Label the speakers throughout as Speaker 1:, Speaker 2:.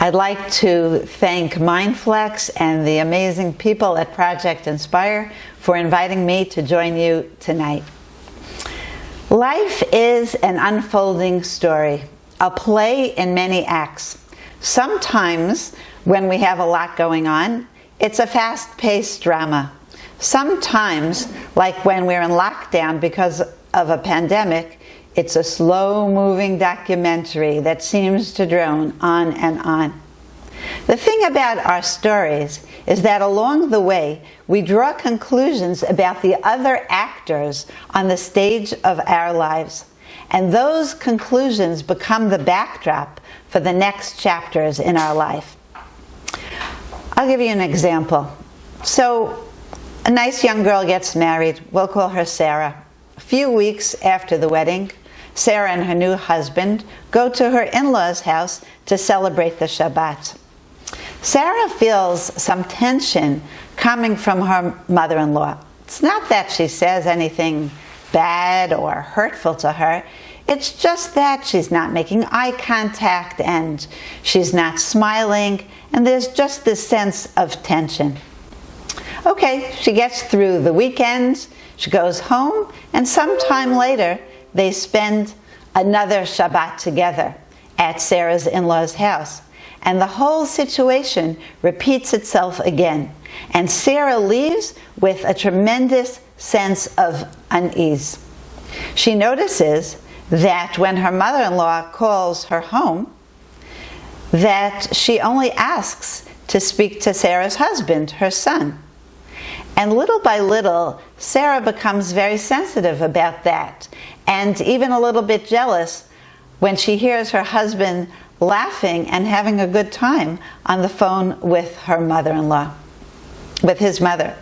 Speaker 1: I'd like to thank Mindflex and the amazing people at Project Inspire for inviting me to join you tonight. Life is an unfolding story, a play in many acts. Sometimes, when we have a lot going on, it's a fast-paced drama. Sometimes, like when we're in lockdown because of a pandemic, it's a slow-moving documentary that seems to drone on and on. The thing about our stories is that along the way, we draw conclusions about the other actors on the stage of our lives. And those conclusions become the backdrop for the next chapters in our life. I'll give you an example. So, a nice young girl gets married. We'll call her Sarah. A few weeks after the wedding, Sarah and her new husband go to her in-laws' house to celebrate the Shabbat. Sarah feels some tension coming from her mother-in-law. It's not that she says anything bad or hurtful to her. It's just that she's not making eye contact and she's not smiling, and there's just this sense of tension. Okay, she gets through the weekend, she goes home, and sometime later they spend another Shabbat together at Sarah's in-laws' house. And the whole situation repeats itself again. And Sarah leaves with a tremendous sense of unease. She notices that when her mother-in-law calls her home, that she only asks to speak to Sarah's husband, her son. And little by little, Sarah becomes very sensitive about that, and even a little bit jealous when she hears her husband laughing and having a good time on the phone with her mother-in-law, with his mother.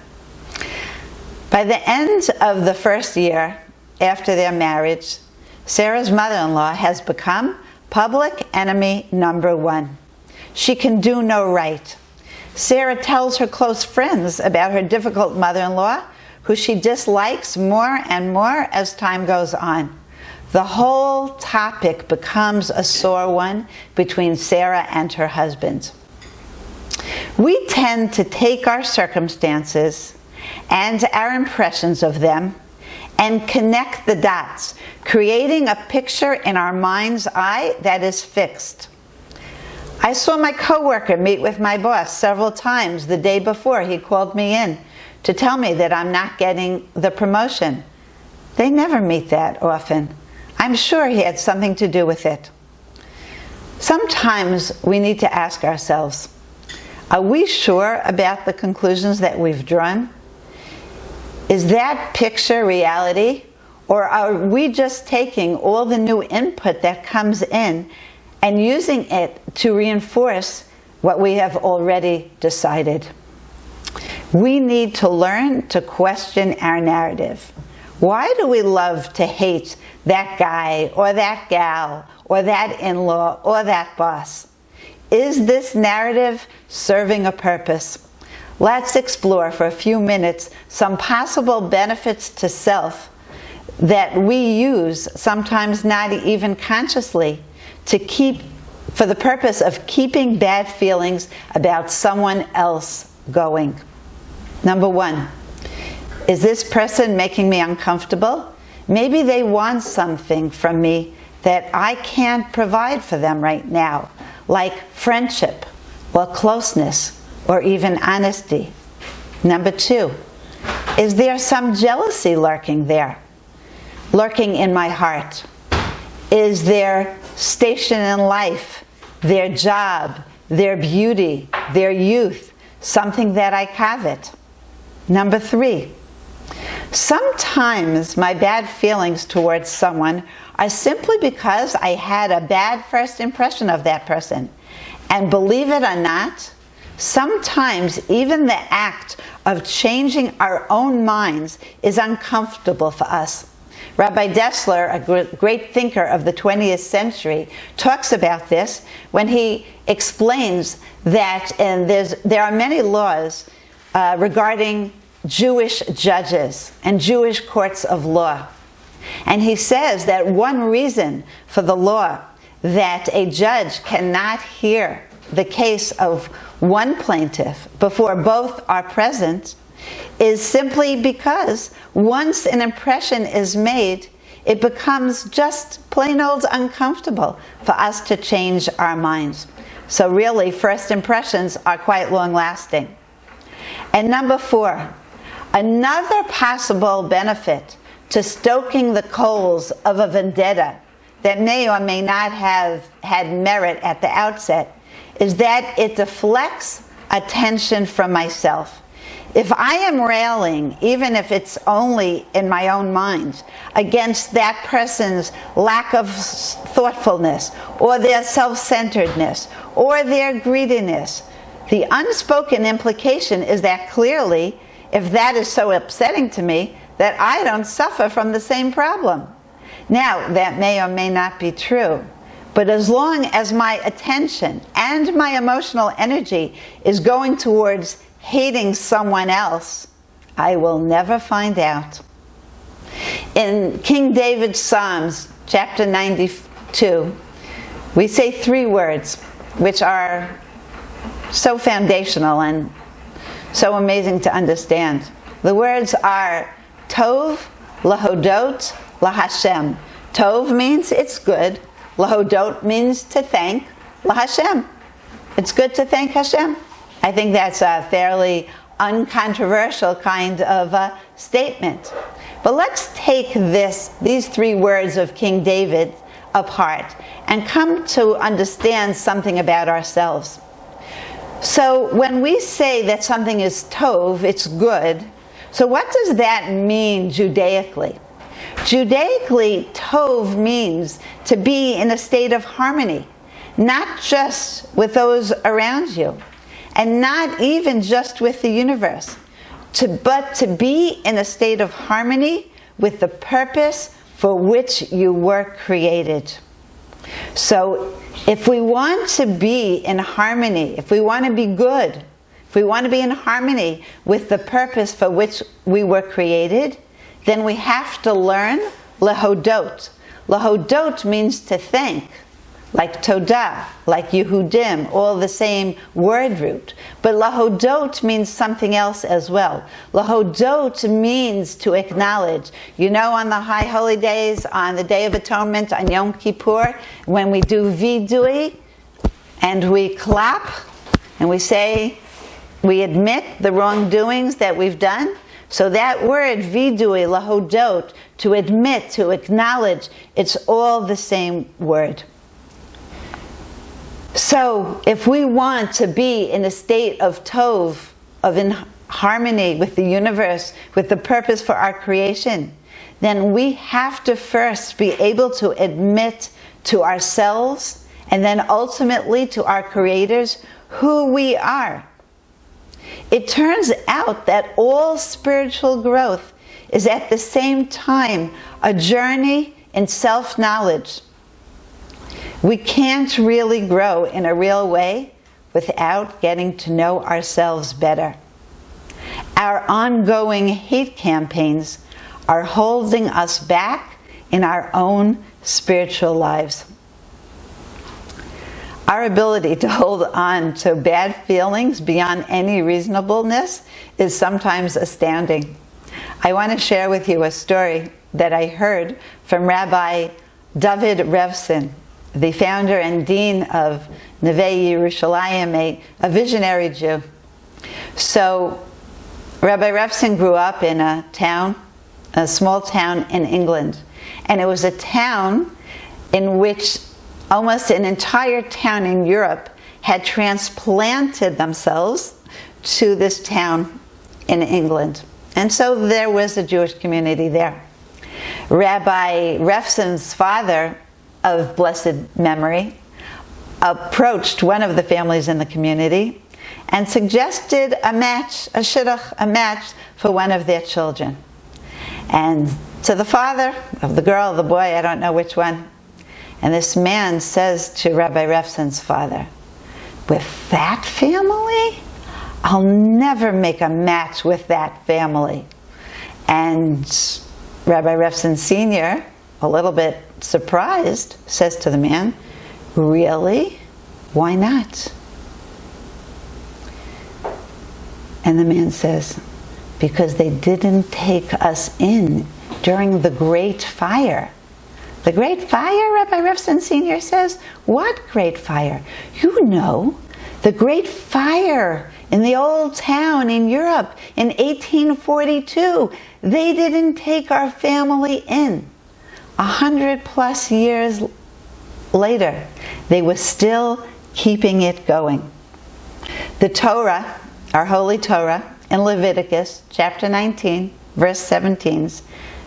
Speaker 1: By the end of the first year after their marriage, Sarah's mother-in-law has become public enemy number one. She can do no right. Sarah tells her close friends about her difficult mother-in-law, who she dislikes more and more as time goes on. The whole topic becomes a sore one between Sarah and her husband. We tend to take our circumstances and our impressions of them and connect the dots, creating a picture in our mind's eye that is fixed. I saw my coworker meet with my boss several times the day before he called me in to tell me that I'm not getting the promotion. They never meet that often. I'm sure he had something to do with it. Sometimes we need to ask ourselves, are we sure about the conclusions that we've drawn? Is that picture reality? Or are we just taking all the new input that comes in and using it to reinforce what we have already decided? We need to learn to question our narrative. Why do we love to hate that guy or that gal or that in-law or that boss? Is this narrative serving a purpose? Let's explore for a few minutes some possible benefits to self that we use, sometimes not even consciously, for the purpose of keeping bad feelings about someone else going. Number one, is this person making me uncomfortable? Maybe they want something from me that I can't provide for them right now, like friendship or closeness or even honesty. Number two, is there some jealousy lurking there, lurking in my heart? Is their station in life, their job, their beauty, their youth, something that I covet? Number three, sometimes my bad feelings towards someone are simply because I had a bad first impression of that person. And believe it or not, sometimes even the act of changing our own minds is uncomfortable for us. Rabbi Dessler, a great thinker of the 20th century, talks about this when he explains that there are many laws regarding Jewish judges and Jewish courts of law. And he says that one reason for the law that a judge cannot hear the case of one plaintiff before both are present is simply because once an impression is made, it becomes just plain old uncomfortable for us to change our minds. So really, first impressions are quite long-lasting. And number 4, another possible benefit to stoking the coals of a vendetta that may or may not have had merit at the outset is that it deflects attention from myself. If I am railing, even if it's only in my own mind, against that person's lack of thoughtfulness, or their self-centeredness, or their greediness, the unspoken implication is that clearly, if that is so upsetting to me, that I don't suffer from the same problem. Now, that may or may not be true, but as long as my attention and my emotional energy is going towards hating someone else, I will never find out. In King David's Psalms, chapter 92, we say 3 words which are so foundational and so amazing to understand. The words are Tov lahodot lahashem. Tov means it's good. Lahodot means to thank lahashem. It's good to thank Hashem. I think that's a fairly uncontroversial kind of a statement. But let's take these 3 words of King David apart and come to understand something about ourselves. So when we say that something is tov, it's good, so what does that mean Judaically? Judaically, tov means to be in a state of harmony, not just with those around you, and not even just with the universe, but to be in a state of harmony with the purpose for which you were created. So if we want to be in harmony, if we want to be good, if we want to be in harmony with the purpose for which we were created, then we have to learn lahodot. Lahodot means to thank, like Todah, like Yehudim, all the same word root. But lahodot means something else as well. Lahodot means to acknowledge. You know, on the High Holy Days, on the Day of Atonement, on Yom Kippur, when we do vidui, and we clap, and we say, we admit the wrongdoings that we've done. So that word, vidui, lahodot, to admit, to acknowledge, it's all the same word. So, if we want to be in a state of tov, of in harmony with the universe, with the purpose for our creation, then we have to first be able to admit to ourselves, and then ultimately to our creators, who we are. It turns out that all spiritual growth is at the same time a journey in self-knowledge. We can't really grow in a real way without getting to know ourselves better. Our ongoing hate campaigns are holding us back in our own spiritual lives. Our ability to hold on to bad feelings beyond any reasonableness is sometimes astounding. I want to share with you a story that I heard from Rabbi David Revson, the founder and dean of Neve Yerushalayim, a visionary Jew. So, Rabbi Revson grew up in a small town in England. And it was a town in which almost an entire town in Europe had transplanted themselves to this town in England. And so there was a Jewish community there. Rabbi Revson's father, of blessed memory, approached one of the families in the community and suggested a match for one of their children. And to the father of the girl, the boy, I don't know which one, and this man says to Rabbi Revson's father, "With that family? I'll never make a match with that family." And Rabbi Revson Sr., a little bit surprised, says to the man, "Really? Why not?" And the man says, because they didn't take us in during the great fire. The great fire, Rabbi Rifson Sr. says? What great fire? You know, the great fire in the old town in Europe in 1842. They didn't take our family in. 100+ years later, they were still keeping it going. The Torah, our Holy Torah, in Leviticus chapter 19, verse 17,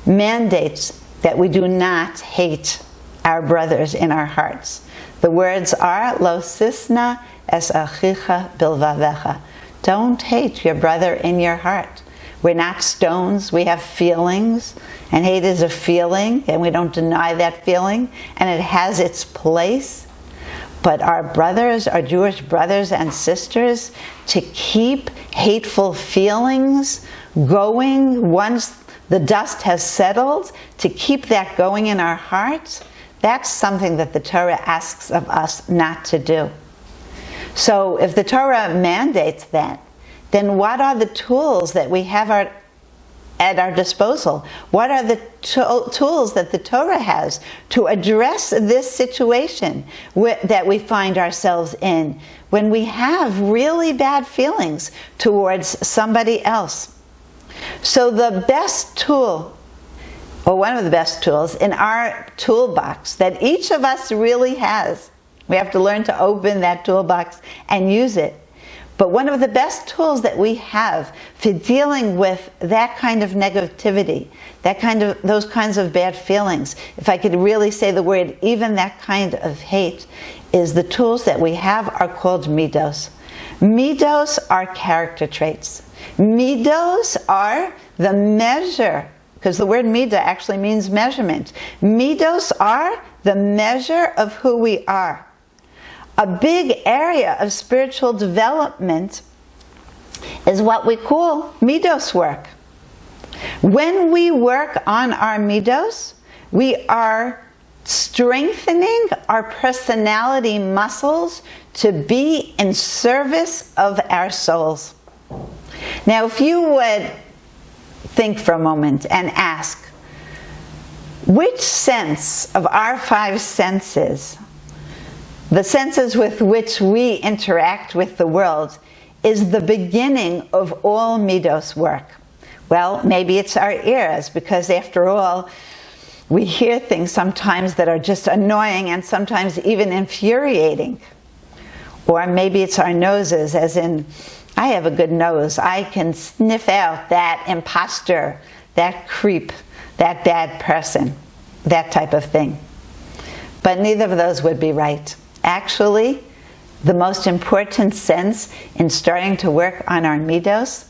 Speaker 1: mandates that we do not hate our brothers in our hearts. The words are, Lo sisna es achicha bilvavecha. Don't hate your brother in your heart. We're not stones, we have feelings, and hate is a feeling, and we don't deny that feeling, and it has its place. But our brothers, our Jewish brothers and sisters, to keep hateful feelings going once the dust has settled, to keep that going in our hearts, that's something that the Torah asks of us not to do. So if the Torah mandates that, then what are the tools that we have at our disposal? What are the tools that the Torah has to address this situation that we find ourselves in when we have really bad feelings towards somebody else? So the best tool, or one of the best tools in our toolbox that each of us really has, we have to learn to open that toolbox and use it. But one of the best tools that we have for dealing with that kind of negativity, those kinds of bad feelings, if I could really say the word, even that kind of hate, is the tools that we have are called midos. Midos are character traits. Midos are the measure, because the word midah actually means measurement. Midos are the measure of who we are. A big area of spiritual development is what we call midos work. When we work on our midos, we are strengthening our personality muscles to be in service of our souls. Now, if you would think for a moment and ask, which sense of our 5 senses, the senses with which we interact with the world, is the beginning of all midos work? Well, maybe it's our ears, because after all, we hear things sometimes that are just annoying and sometimes even infuriating. Or maybe it's our noses, as in, I have a good nose. I can sniff out that imposter, that creep, that bad person, that type of thing. But neither of those would be right. Actually, the most important sense in starting to work on our midos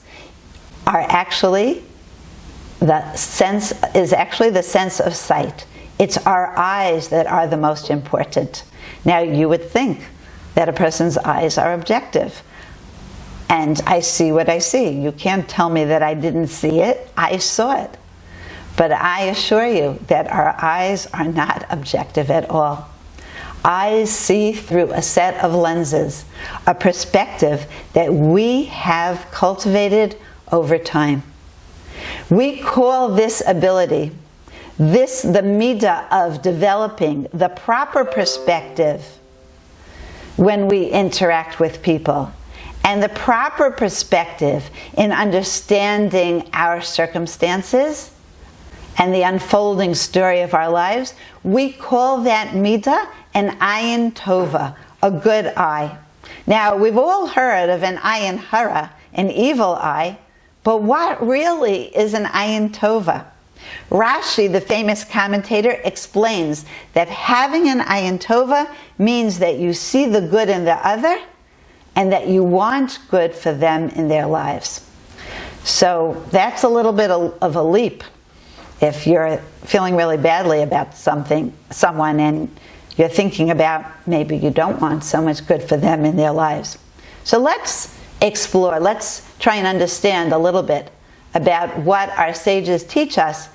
Speaker 1: is actually the sense of sight. It's our eyes that are the most important. Now, you would think that a person's eyes are objective. And I see what I see. You can't tell me that I didn't see it. I saw it. But I assure you that our eyes are not objective at all. Eyes see through a set of lenses, a perspective that we have cultivated over time. We call this ability, the midah of developing the proper perspective when we interact with people, and the proper perspective in understanding our circumstances and the unfolding story of our lives. We call that midah an ayin tova, a good eye. Now, we've all heard of an ayin hara, an evil eye, but what really is an ayin tova? Rashi, the famous commentator, explains that having an ayin tova means that you see the good in the other and that you want good for them in their lives. So that's a little bit of a leap. If you're feeling really badly about someone, and you're thinking about maybe you don't want so much good for them in their lives. So let's explore, let's try and understand a little bit about what our sages teach us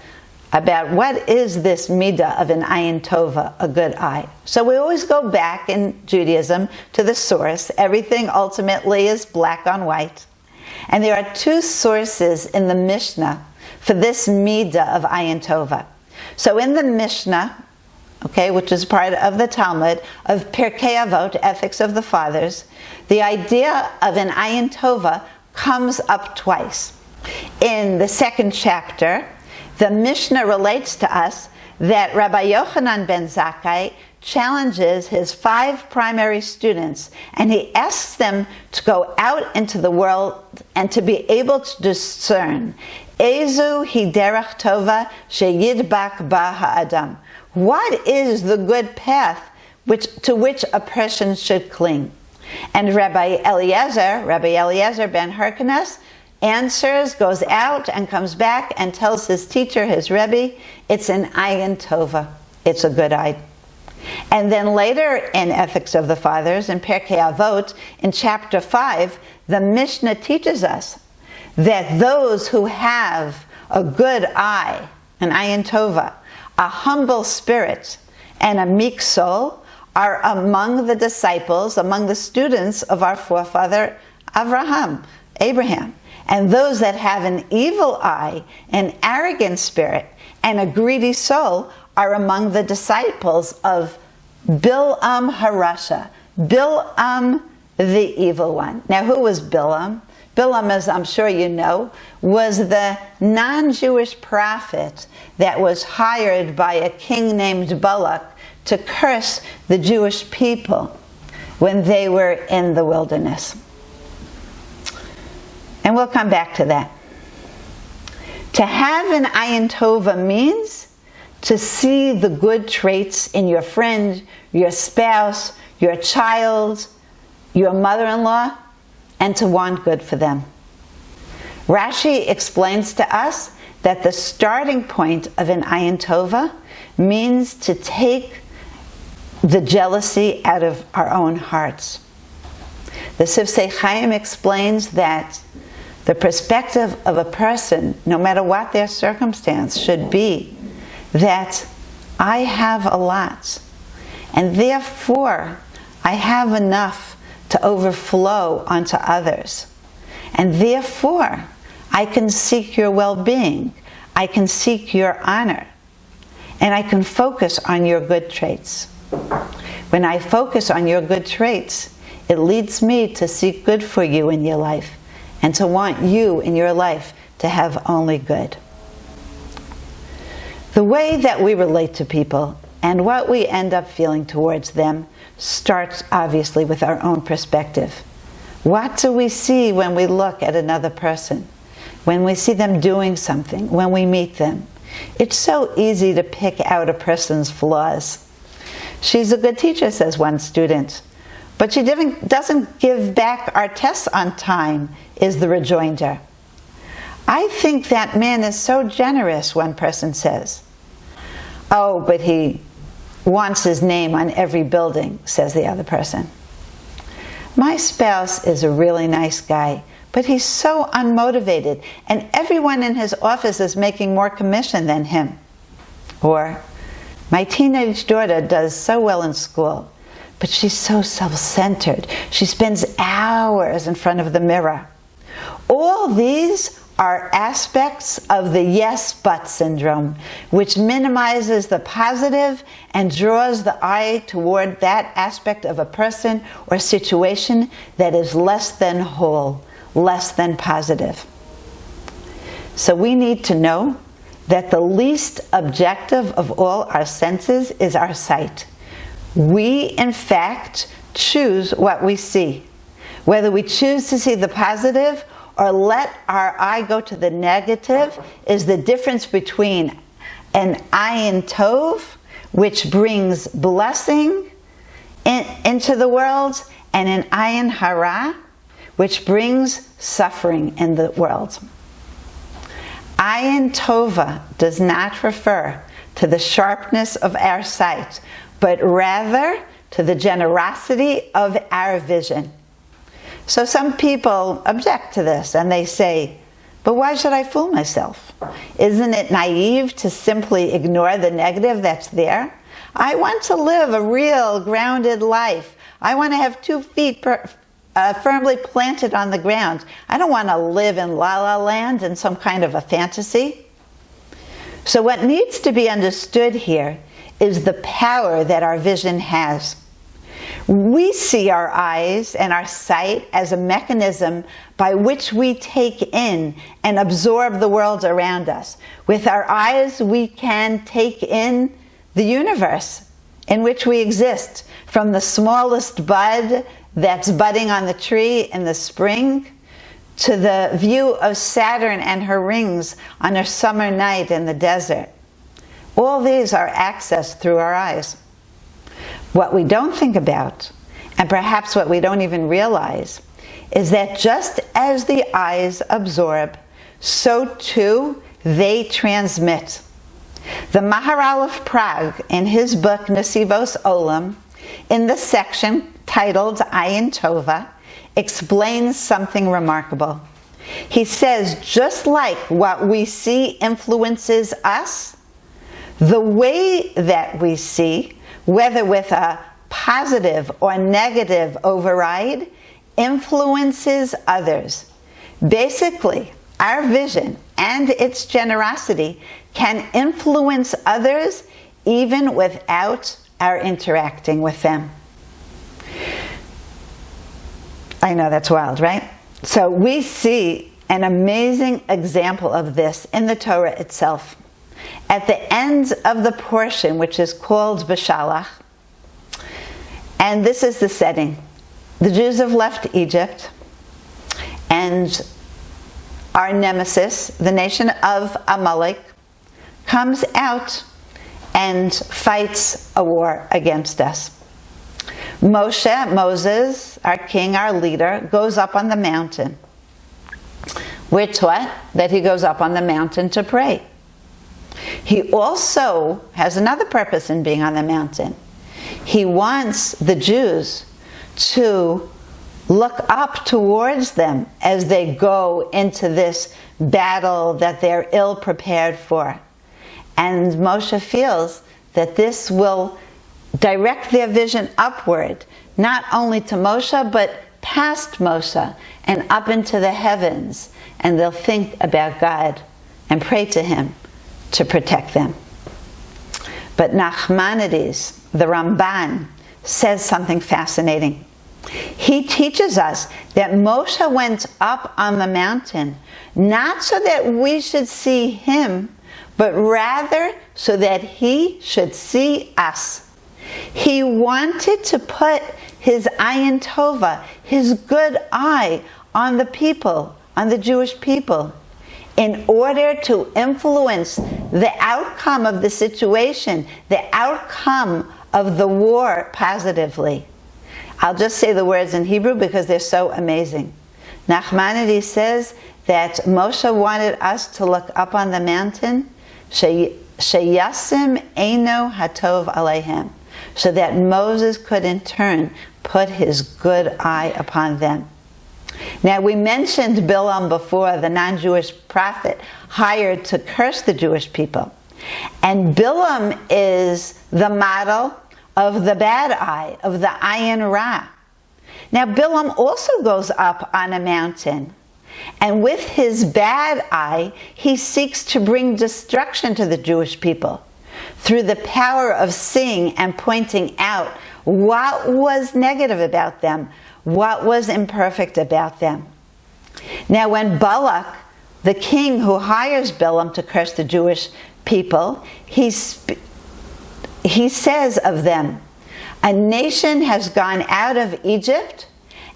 Speaker 1: about what is this midah of an ayin tova, a good eye. So we always go back in Judaism to the source. Everything ultimately is black on white. And there are two sources in the Mishnah for this midah of ayin tova. So in the Mishnah, okay, which is part of the Talmud, of Pirkei Avot, Ethics of the Fathers, the idea of an ayin tova comes up twice. In the second chapter, the Mishnah relates to us that Rabbi Yochanan ben Zakkai challenges his 5 primary students, and he asks them to go out into the world and to be able to discern Ezu hi derech tova sheyidbak ba ha'adam. What is the good path to which a person should cling? And Rabbi Eliezer ben Hyrcanus, answers, goes out and comes back and tells his teacher, his Rebbe, it's an ayin tova. It's a good eye. And then later in Ethics of the Fathers, in Pirkei Avot, in chapter 5, the Mishnah teaches us that those who have a good eye, an ayin tova, a humble spirit, and a meek soul are among the disciples, among the students of our forefather Abraham. And those that have an evil eye, an arrogant spirit, and a greedy soul are among the disciples of Bil'am Harasha, Bil'am the evil one. Now, who was Bil'am? Bil'am, as I'm sure you know, was the non-Jewish prophet that was hired by a king named Balak to curse the Jewish people when they were in the wilderness. And we'll come back to that. To have an ayin tova means to see the good traits in your friend, your spouse, your child, your mother-in-law, and to want good for them. Rashi explains to us that the starting point of an ayin tova means to take the jealousy out of our own hearts. The Sifsei Chaim explains that the perspective of a person, no matter what their circumstance, should be that I have a lot, and therefore I have enough to overflow onto others. And therefore I can seek your well-being, I can seek your honor, and I can focus on your good traits. When I focus on your good traits, it leads me to seek good for you in your life, and to want you in your life to have only good. The way that we relate to people and what we end up feeling towards them starts obviously with our own perspective. What do we see when we look at another person? When we see them doing something, when we meet them? It's so easy to pick out a person's flaws. She's a good teacher, says one student, but she doesn't give back our tests on time, is the rejoinder. I think that man is so generous, one person says. Oh, but he wants his name on every building, says the other person. My spouse is a really nice guy, but he's so unmotivated, and everyone in his office is making more commission than him. Or, my teenage daughter does so well in school, but she's so self-centered. She spends hours in front of the mirror. All these are aspects of the yes but syndrome, which minimizes the positive and draws the eye toward that aspect of a person or situation that is less than whole, less than positive. So we need to know that the least objective of all our senses is our sight. We, in fact, choose what we see. Whether we choose to see the positive or let our eye go to the negative is the difference between an ayin tov, which brings blessing into the world, and an ayin hara, which brings suffering in the world. Ayin tova does not refer to the sharpness of our sight, but rather to the generosity of our vision. So some people object to this and they say, but why should I fool myself? Isn't it naive to simply ignore the negative that's there? I want to live a real grounded life. I want to have 2 feet firmly planted on the ground. I don't want to live in La La Land in some kind of a fantasy. So what needs to be understood here is the power that our vision has. We see our eyes and our sight as a mechanism by which we take in and absorb the world around us. With our eyes, we can take in the universe in which we exist, from the smallest bud that's budding on the tree in the spring to the view of Saturn and her rings on a summer night in the desert. All these are accessed through our eyes. What we don't think about, and perhaps what we don't even realize, is that just as the eyes absorb, so too they transmit. The Maharal of Prague, in his book Nesivos Olam, in the section titled Ayin Tova, explains something remarkable. He says, just like what we see influences us, the way that we see, whether with a positive or negative override, influences others. Basically, our vision and its generosity can influence others even without our interacting with them. I know that's wild, right? So we see an amazing example of this in the Torah itself. At the end of the portion, which is called Beshalach, and this is the setting. The Jews have left Egypt, and our nemesis, the nation of Amalek, comes out and fights a war against us. Moses, our king, our leader, goes up on the mountain. We're taught that he goes up on the mountain to pray. He also has another purpose in being on the mountain. He wants the Jews to look up towards them as they go into this battle that they're ill prepared for. And Moshe feels that this will direct their vision upward, not only to Moshe, but past Moshe and up into the heavens. And they'll think about God and pray to him to protect them. But Nachmanides, the Ramban, says something fascinating. He teaches us that Moshe went up on the mountain not so that we should see him, but rather so that he should see us. He wanted to put his ayin tova, his good eye, on the people, on the Jewish people, in order to influence the outcome of the situation, the outcome of the war positively. I'll just say the words in Hebrew because they're so amazing. Nachmanides says that Moshe wanted us to look up on the mountain, sheyasim eino hatov aleihem, so that Moses could in turn put his good eye upon them. Now, we mentioned Bilam before, the non-Jewish prophet hired to curse the Jewish people. And Bilam is the model of the bad eye, of the ayin ra. Now, Bilam also goes up on a mountain. And with his bad eye, he seeks to bring destruction to the Jewish people through the power of seeing and pointing out what was negative about them, what was imperfect about them. Now, when Balak, the king who hires Bilam to curse the Jewish people, he says of them, a nation has gone out of Egypt,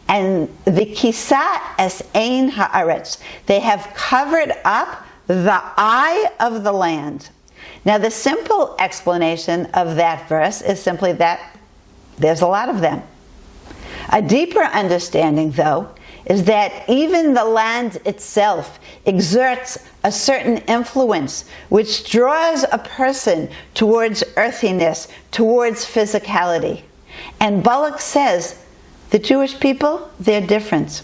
Speaker 1: and the kisa es ein haaretz, they have covered up the eye of the land. Now, the simple explanation of that verse is simply that there's a lot of them. A deeper understanding, though, is that even the land itself exerts a certain influence which draws a person towards earthiness, towards physicality. And Balak says, the Jewish people, they're different.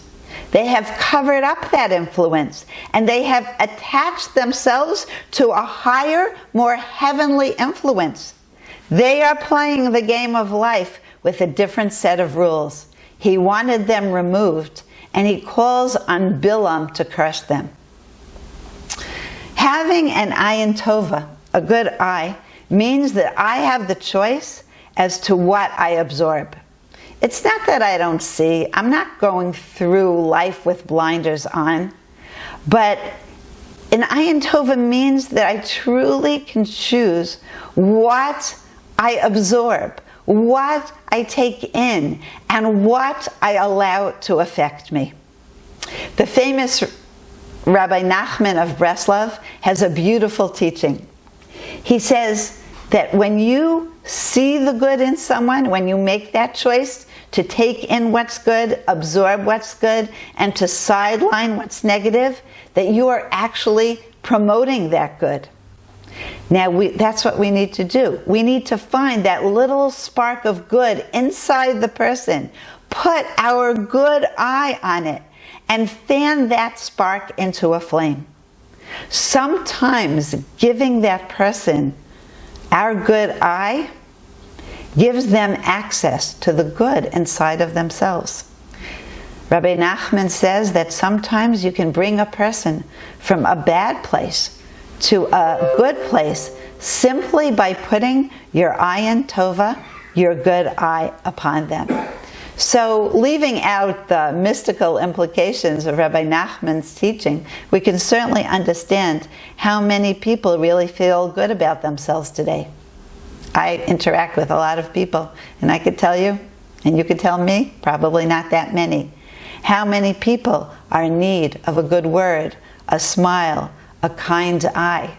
Speaker 1: They have covered up that influence, and they have attached themselves to a higher, more heavenly influence. They are playing the game of life with a different set of rules. He wanted them removed, and he calls on Bilam to curse them. Having an ayin tova, a good eye, means that I have the choice as to what I absorb. It's not that I don't see. I'm not going through life with blinders on. But an ayin tova means that I truly can choose what I absorb, what I take in, and what I allow to affect me. The famous Rabbi Nachman of Breslov has a beautiful teaching. He says that when you see the good in someone, when you make that choice to take in what's good, absorb what's good, and to sideline what's negative, that you are actually promoting that good. Now, that's what we need to do. We need to find that little spark of good inside the person, put our good eye on it, and fan that spark into a flame. Sometimes giving that person our good eye gives them access to the good inside of themselves. Rabbi Nachman says that sometimes you can bring a person from a bad place to a good place simply by putting your ayin tova, your good eye, upon them. So, leaving out the mystical implications of Rabbi Nachman's teaching, we can certainly understand how many people really feel good about themselves today. I interact with a lot of people, and I could tell you, and you could tell me, probably not that many, how many people are in need of a good word, a smile, a kind eye.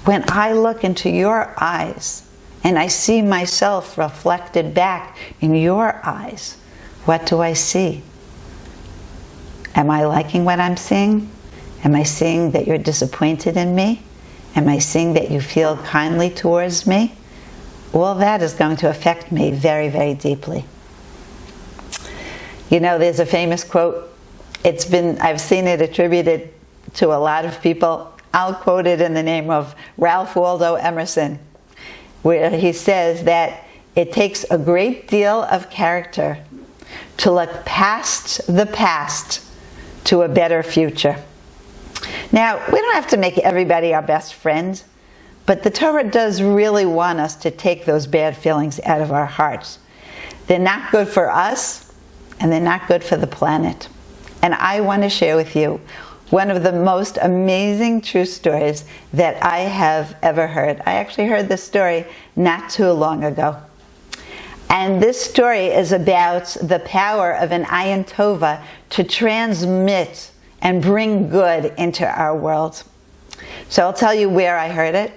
Speaker 1: When I look into your eyes, and I see myself reflected back in your eyes, what do I see? Am I liking what I'm seeing? Am I seeing that you're disappointed in me? Am I seeing that you feel kindly towards me? All that is going to affect me very, very deeply. You know, there's a famous quote. I've seen it attributed to a lot of people. I'll quote it in the name of Ralph Waldo Emerson, where he says that it takes a great deal of character to look past the past to a better future. Now, we don't have to make everybody our best friend, but the Torah does really want us to take those bad feelings out of our hearts. They're not good for us, and they're not good for the planet. And I want to share with you one of the most amazing true stories that I have ever heard. I actually heard this story not too long ago. And this story is about the power of an ayin tova to transmit and bring good into our world. So I'll tell you where I heard it.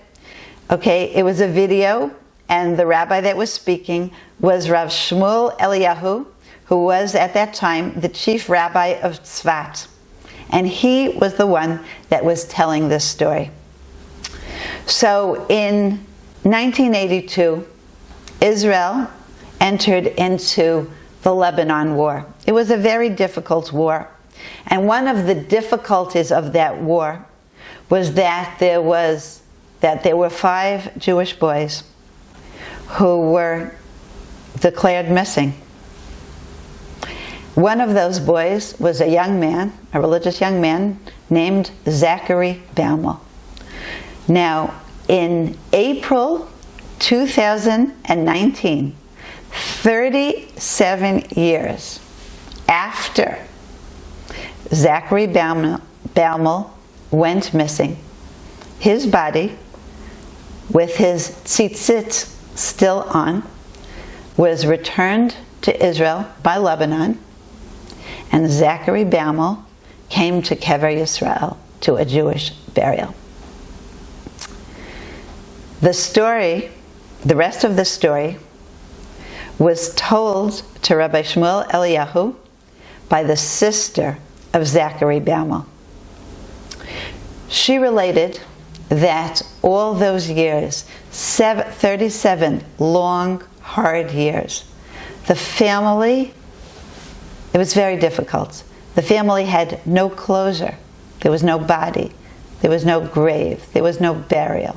Speaker 1: Okay, it was a video, and the rabbi that was speaking was Rav Shmuel Eliyahu, who was at that time the chief rabbi of Tzfat. And he was the one that was telling this story. So in 1982, Israel entered into the Lebanon War. It was a very difficult war. And one of the difficulties of that war was that there were 5 Jewish boys who were declared missing. One of those boys was a young man, a religious young man, named Zachary Baumel. Now, in April 2019, 37 years after Zachary Baumel went missing, his body, with his tzitzit still on, was returned to Israel by Lebanon, and Zachary Baumel came to Kever Yisrael, to a Jewish burial. The story, the rest of the story, was told to Rabbi Shmuel Eliyahu by the sister of Zachary Baumel. She related that all those years, 37 long, hard years, the family, it was very difficult. The family had no closure. There was no body. There was no grave. There was no burial.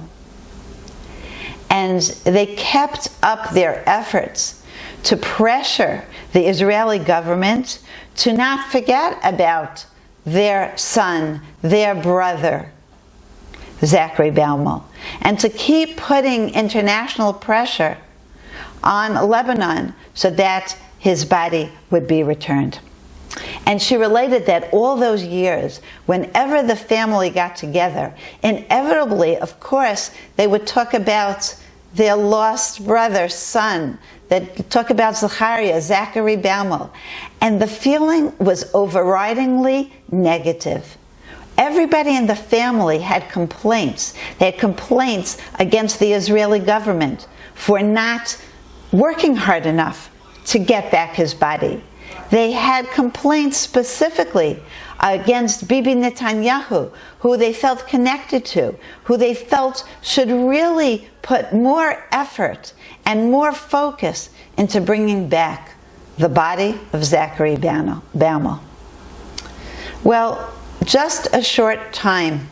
Speaker 1: And they kept up their efforts to pressure the Israeli government to not forget about their son, their brother, Zachary Baumel, and to keep putting international pressure on Lebanon so that his body would be returned. And she related that all those years, whenever the family got together, inevitably, of course, they would talk about their lost brother, son, they'd talk about Zachary Baumel. And the feeling was overridingly negative. Everybody in the family had complaints. They had complaints against the Israeli government for not working hard enough to get back his body. They had complaints specifically against Bibi Netanyahu, who they felt connected to, who they felt should really put more effort and more focus into bringing back the body of Zachary Baumel. Well, just a short time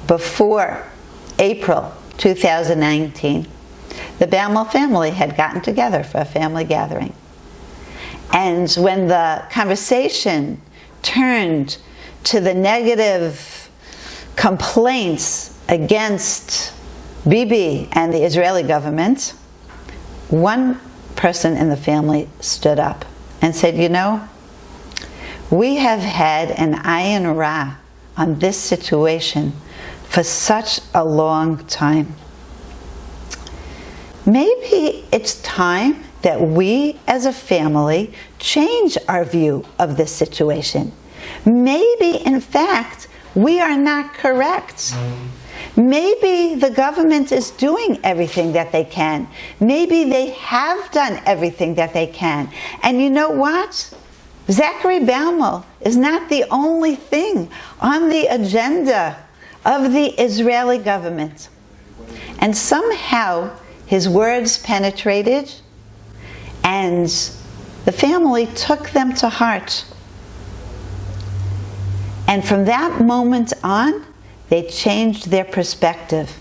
Speaker 1: before April 2019, the Baumel family had gotten together for a family gathering. And when the conversation turned to the negative complaints against Bibi and the Israeli government, one person in the family stood up and said, "You know, we have had an ayin ra on this situation for such a long time. Maybe it's time that we as a family change our view of this situation. Maybe, in fact, we are not correct. Maybe the government is doing everything that they can. Maybe they have done everything that they can. And you know what? Zachary Baumel is not the only thing on the agenda of the Israeli government." And somehow his words penetrated, and the family took them to heart. And from that moment on, they changed their perspective,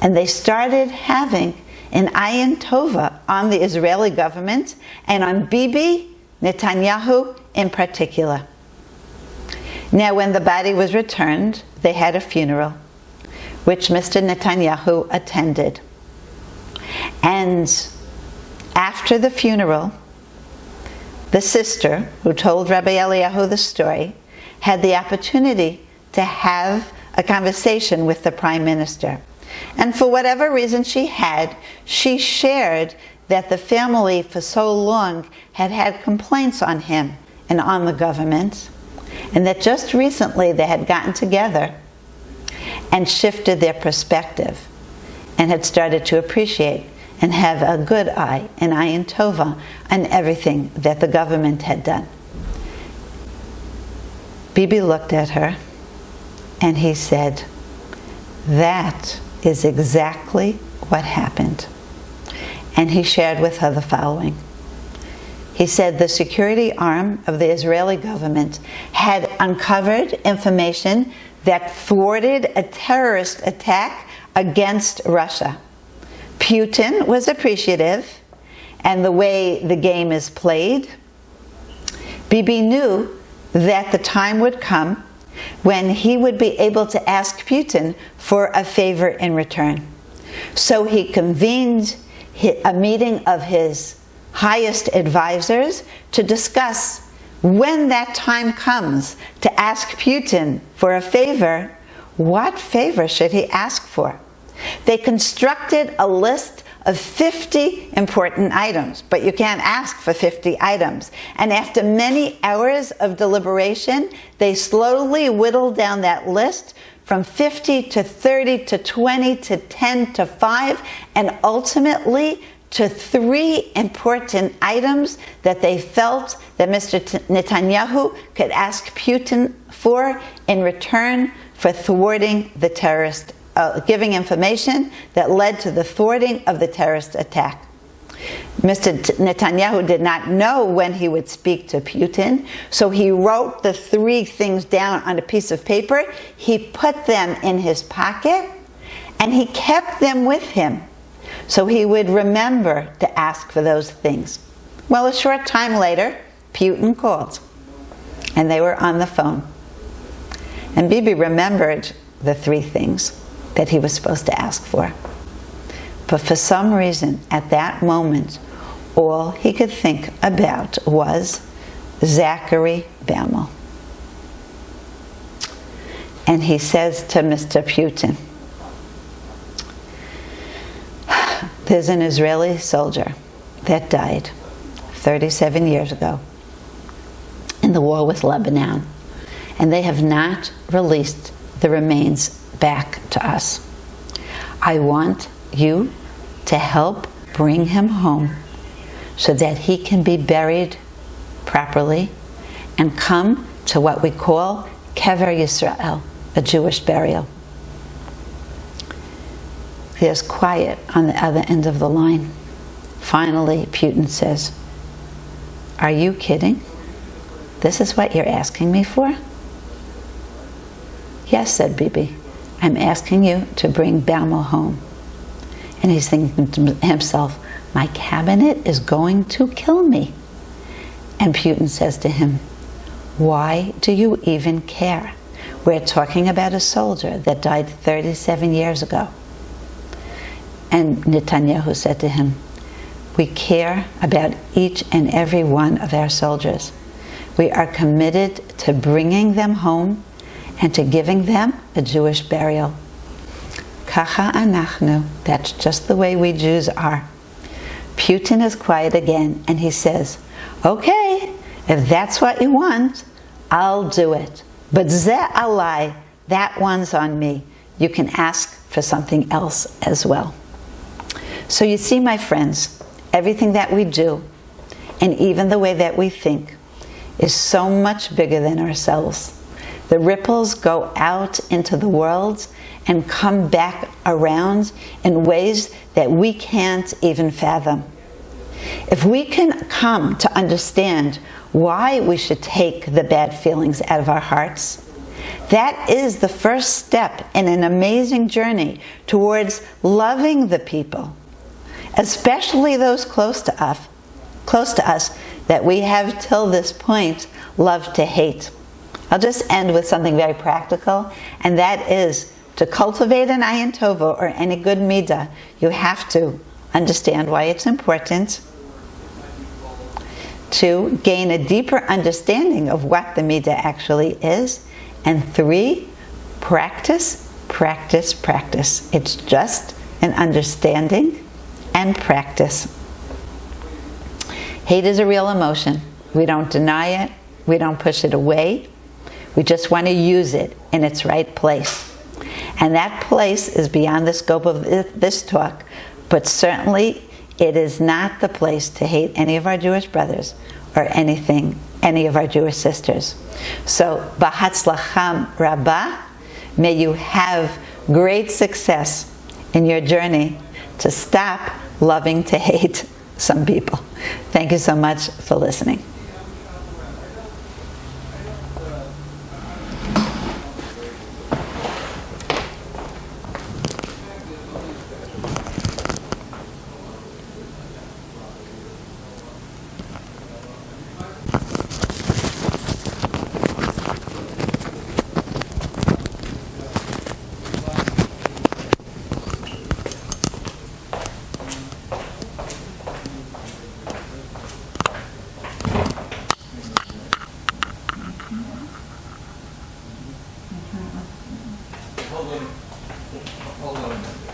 Speaker 1: and they started having an ayin tova on the Israeli government and on Bibi Netanyahu in particular. Now, when the body was returned, they had a funeral, which Mr. Netanyahu attended. And after the funeral, the sister who told Rabbi Eliyahu the story had the opportunity to have a conversation with the Prime Minister. And for whatever reason she shared that the family for so long had had complaints on him and on the government, and that just recently they had gotten together and shifted their perspective and had started to appreciate and have a good eye, an ayin tova, on everything that the government had done. Bibi looked at her and he said, "That is exactly what happened." And he shared with her the following. He said the security arm of the Israeli government had uncovered information that thwarted a terrorist attack against Russia. Putin was appreciative, and the way the game is played, Bibi knew that the time would come when he would be able to ask Putin for a favor in return. So he convened a meeting of his highest advisors to discuss when that time comes to ask Putin for a favor, what favor should he ask for? They constructed a list of 50 important items, but you can't ask for 50 items. And after many hours of deliberation, they slowly whittled down that list from 50 to 30 to 20 to 10 to 5, and ultimately to 3 important items that they felt that Mr. Netanyahu could ask Putin for in return for thwarting the terrorist, giving information that led to the thwarting of the terrorist attack. Mr. Netanyahu did not know when he would speak to Putin, so he wrote the 3 things down on a piece of paper. He put them in his pocket, and he kept them with him, so he would remember to ask for those things. Well, a short time later, Putin called, and they were on the phone. And Bibi remembered the 3 things that he was supposed to ask for. But for some reason, at that moment, all he could think about was Zachary Bammel. And he says to Mr. Putin, there's an Israeli soldier that died 37 years ago in the war with Lebanon, and they have not released the remains back to us. I want you to help bring him home so that he can be buried properly and come to what we call Kever Yisrael, a Jewish burial. There's quiet on the other end of the line. Finally, Putin says, "Are you kidding? This is what you're asking me for?" "Yes," said Bibi. "I'm asking you to bring Bammel home." And he's thinking to himself, my cabinet is going to kill me. And Putin says to him, "Why do you even care? We're talking about a soldier that died 37 years ago." And Netanyahu said to him, "We care about each and every one of our soldiers. We are committed to bringing them home and to giving them a Jewish burial. Kacha anachnu, that's just the way we Jews are." Putin is quiet again, and he says, "Okay, if that's what you want, I'll do it. But ze alai, that one's on me. You can ask for something else as well." So you see, my friends, everything that we do, and even the way that we think, is so much bigger than ourselves. The ripples go out into the world and come back around in ways that we can't even fathom. If we can come to understand why we should take the bad feelings out of our hearts, that is the first step in an amazing journey towards loving the people, especially those close to us that we have till this point loved to hate. I'll just end with something very practical, and that is to cultivate an ayin tova, or any good midah. You have to understand why it's important, to gain a deeper understanding of what the midah actually is, and 3, practice, practice, practice. It's just an understanding and practice. Hate is a real emotion. We don't deny it. We don't push it away. We just want to use it in its right place. And that place is beyond the scope of this talk, but certainly it is not the place to hate any of our Jewish brothers or any of our Jewish sisters. So, B'hatzlacham Rabbah, may you have great success in your journey to stop loving to hate some people. Thank you so much for listening.
Speaker 2: Hold on a minute.